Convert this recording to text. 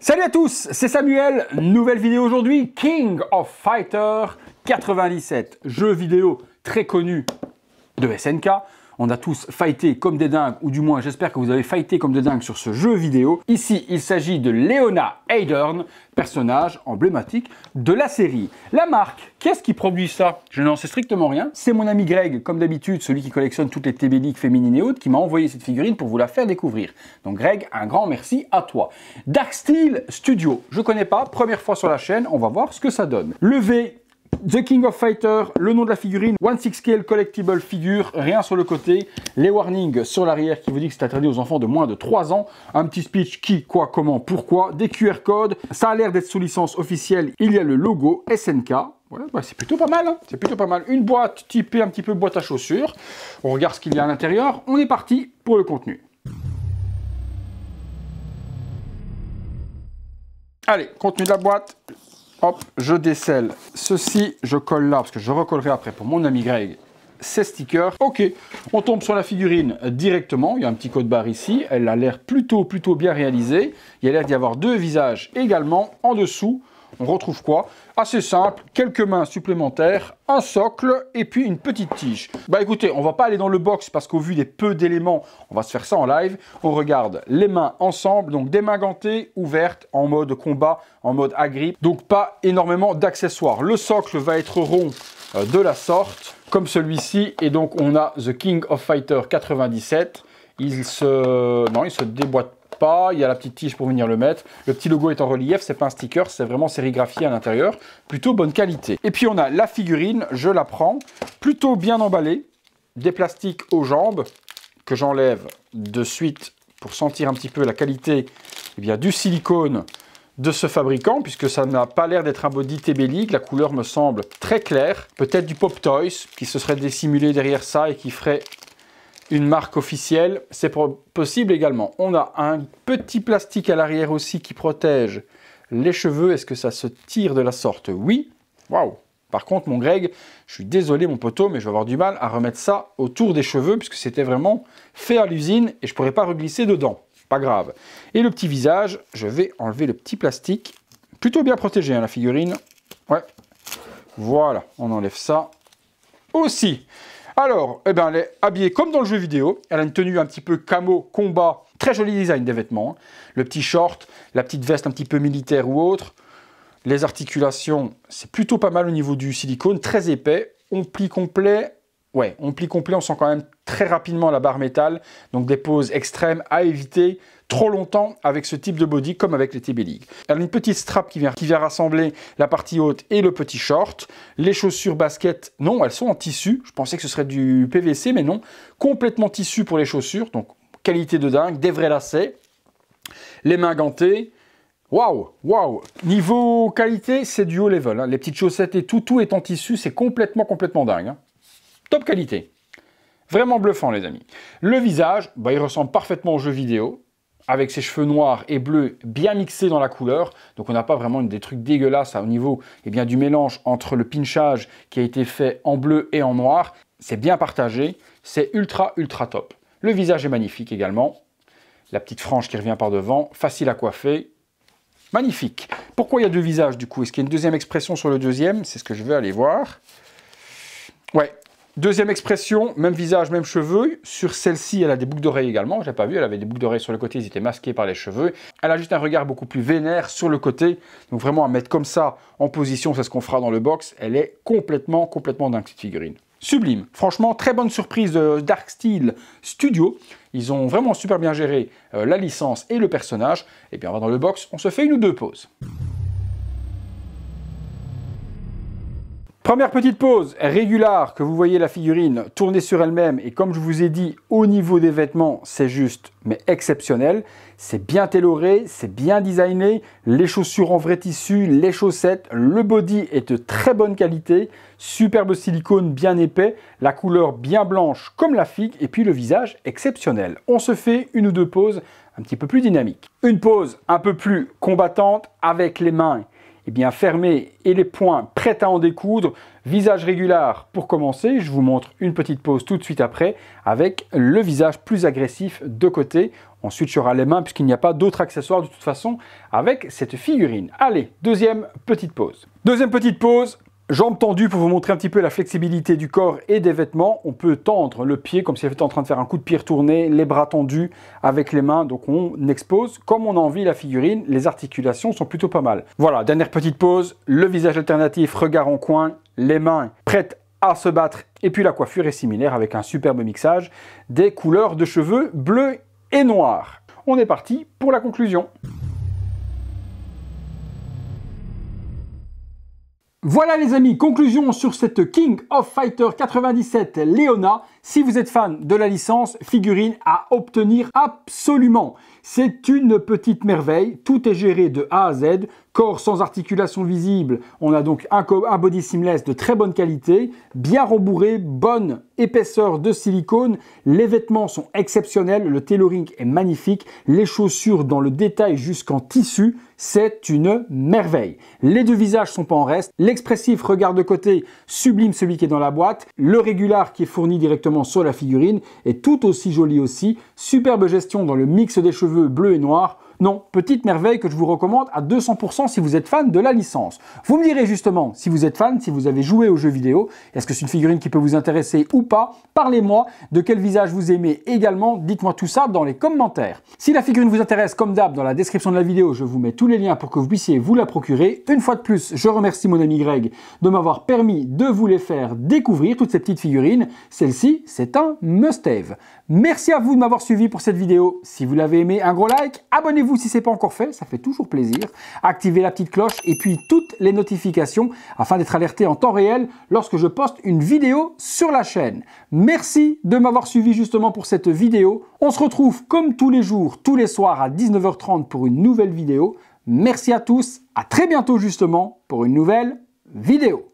Salut à tous, c'est Samuel, nouvelle vidéo aujourd'hui, King of Fighter 97, jeu vidéo très connu de SNK. On a tous fighté comme des dingues, ou du moins j'espère que vous avez fighté comme des dingues sur ce jeu vidéo. Ici, il s'agit de Leona Heidern, personnage emblématique de la série. La marque, qu'est-ce qui produit ça? Je n'en sais strictement rien. C'est mon ami Greg, comme d'habitude, celui qui collectionne toutes les TB League féminines et autres, qui m'a envoyé cette figurine pour vous la faire découvrir. Donc Greg, un grand merci à toi. Dark Steel Studio, je connais pas, première fois sur la chaîne, on va voir ce que ça donne. Le V, The King of Fighter, le nom de la figurine, 1/6 scale collectible figure, rien sur le côté, les warnings sur l'arrière qui vous dit que c'est interdit aux enfants de moins de 3 ans, un petit speech qui, quoi, comment, pourquoi, des QR codes, ça a l'air d'être sous licence officielle, il y a le logo SNK, ouais, bah c'est plutôt pas mal, hein, c'est plutôt pas mal, une boîte typée un petit peu boîte à chaussures, on regarde ce qu'il y a à l'intérieur, on est parti pour le contenu. Allez, contenu de la boîte. Hop, je décèle ceci, je colle là, parce que je recollerai après pour mon ami Greg ces stickers. Ok, on tombe sur la figurine directement, il y a un petit code barre ici, elle a l'air plutôt bien réalisée. Il y a l'air d'y avoir deux visages également. En dessous, on retrouve quoi? Assez simple, quelques mains supplémentaires, un socle et puis une petite tige. Bah écoutez, on va pas aller dans le box parce qu'au vu des peu d'éléments, on va se faire ça en live. On regarde les mains ensemble, donc des mains gantées, ouvertes, en mode combat, en mode agrippe. Donc pas énormément d'accessoires. Le socle va être rond de la sorte, comme celui-ci. Et donc on a The King of Fighter 97. Il se déboîte pas, il y a la petite tige pour venir le mettre. Le petit logo est en relief, c'est pas un sticker, c'est vraiment sérigraphié à l'intérieur. Plutôt bonne qualité. Et puis on a la figurine, je la prends, plutôt bien emballée. Des plastiques aux jambes que j'enlève de suite pour sentir un petit peu la qualité du silicone de ce fabricant, puisque ça n'a pas l'air d'être un body TB League. La couleur me semble très claire. Peut-être du Pop Toys qui se serait dissimulé derrière ça et qui ferait une marque officielle, c'est possible également. On a un petit plastique à l'arrière aussi qui protège les cheveux. Est-ce que ça se tire de la sorte? Oui. Waouh. Par contre, mon Greg, je suis désolé mon poteau, mais je vais avoir du mal à remettre ça autour des cheveux puisque c'était vraiment fait à l'usine et je ne pourrais pas reglisser dedans. Pas grave. Et le petit visage, je vais enlever le petit plastique. Plutôt bien protégé, hein, la figurine. Ouais. Voilà, on enlève ça aussi. Alors, elle est habillée comme dans le jeu vidéo. Elle a une tenue un petit peu camo, combat. Très joli design des vêtements. Le petit short, la petite veste un petit peu militaire ou autre. Les articulations, c'est plutôt pas mal au niveau du silicone. Très épais. On plie complet. Ouais, on plie complet. On sent quand même très rapidement la barre métal. Donc des poses extrêmes à éviter trop longtemps avec ce type de body comme avec les TB League. Elle a une petite strap qui vient rassembler la partie haute et le petit short. Les chaussures basket, non, elles sont en tissu. Je pensais que ce serait du PVC, mais non. Complètement tissu pour les chaussures, donc qualité de dingue, des vrais lacets. Les mains gantées. Waouh, waouh. Niveau qualité, c'est du haut level. Hein. Les petites chaussettes et tout est en tissu, c'est complètement dingue. Hein. Top qualité. Vraiment bluffant, les amis. Le visage, il ressemble parfaitement au jeu vidéo, avec ses cheveux noirs et bleus bien mixés dans la couleur. Donc on n'a pas vraiment des trucs dégueulasses au niveau du mélange entre le pinchage qui a été fait en bleu et en noir. C'est bien partagé, c'est ultra top. Le visage est magnifique également. La petite frange qui revient par devant, facile à coiffer. Magnifique. Pourquoi il y a deux visages du coup? Est-ce qu'il y a une deuxième expression sur le deuxième? C'est ce que je vais aller voir. Ouais. Deuxième expression, même visage, même cheveux. Sur celle-ci, elle a des boucles d'oreilles également. Je ne l'ai pas vu, elle avait des boucles d'oreilles sur le côté, ils étaient masqués par les cheveux. Elle a juste un regard beaucoup plus vénère sur le côté. Donc vraiment à mettre comme ça en position, c'est ce qu'on fera dans le box. Elle est complètement dingue cette figurine. Sublime. Franchement, très bonne surprise de Dark Steel Studio. Ils ont vraiment super bien géré la licence et le personnage. Et bien on va dans le box, on se fait une ou deux pauses. Première petite pause régulière que vous voyez la figurine tourner sur elle-même et comme je vous ai dit au niveau des vêtements c'est juste mais exceptionnel, c'est bien tailoré, c'est bien designé, les chaussures en vrai tissu, les chaussettes, le body est de très bonne qualité, superbe silicone bien épais, la couleur bien blanche comme la figue et puis le visage exceptionnel. On se fait une ou deux pauses un petit peu plus dynamiques. Une pause un peu plus combattante avec les mains fermé et les poings prêts à en découdre, visage régulier pour commencer. Je vous montre une petite pause tout de suite après avec le visage plus agressif de côté. On switchera les mains puisqu'il n'y a pas d'autres accessoires de toute façon avec cette figurine. Allez, deuxième petite pause. Deuxième petite pause. Jambes tendues pour vous montrer un petit peu la flexibilité du corps et des vêtements. On peut tendre le pied comme si vous étiez en train de faire un coup de pied retourné, les bras tendus avec les mains. Donc on expose comme on a envie la figurine. Les articulations sont plutôt pas mal. Voilà, dernière petite pause. Le visage alternatif, regard en coin, les mains prêtes à se battre. Et puis la coiffure est similaire avec un superbe mixage des couleurs de cheveux bleu et noir. On est parti pour la conclusion. Voilà les amis, conclusion sur cette King of Fighter 97 Leona. Si vous êtes fan de la licence, figurine à obtenir absolument. C'est une petite merveille, tout est géré de A à Z, corps sans articulation visible. On a donc un body seamless de très bonne qualité, bien rembourré, bonne épaisseur de silicone. Les vêtements sont exceptionnels, le tailoring est magnifique, les chaussures dans le détail jusqu'en tissu, c'est une merveille. Les deux visages sont pas en reste, l'expressif regard de côté sublime celui qui est dans la boîte, le régular qui est fourni directement sur la figurine est tout aussi joli aussi, superbe gestion dans le mix des cheveux bleu et noir. Non, petite merveille que je vous recommande à 200% si vous êtes fan de la licence. Vous me direz justement si vous êtes fan, si vous avez joué aux jeux vidéo, est-ce que c'est une figurine qui peut vous intéresser ou pas? Parlez-moi de quel visage vous aimez également, dites-moi tout ça dans les commentaires. Si la figurine vous intéresse, comme d'hab, dans la description de la vidéo, je vous mets tous les liens pour que vous puissiez vous la procurer. Une fois de plus, je remercie mon ami Greg de m'avoir permis de vous les faire découvrir, toutes ces petites figurines. Celle-ci, c'est un must-have. Merci à vous de m'avoir suivi pour cette vidéo. Si vous l'avez aimé, un gros like, abonnez-vous si ce n'est pas encore fait, ça fait toujours plaisir. Activez la petite cloche et puis toutes les notifications afin d'être alerté en temps réel lorsque je poste une vidéo sur la chaîne. Merci de m'avoir suivi justement pour cette vidéo. On se retrouve comme tous les jours, tous les soirs à 19h30 pour une nouvelle vidéo. Merci à tous, à très bientôt justement pour une nouvelle vidéo.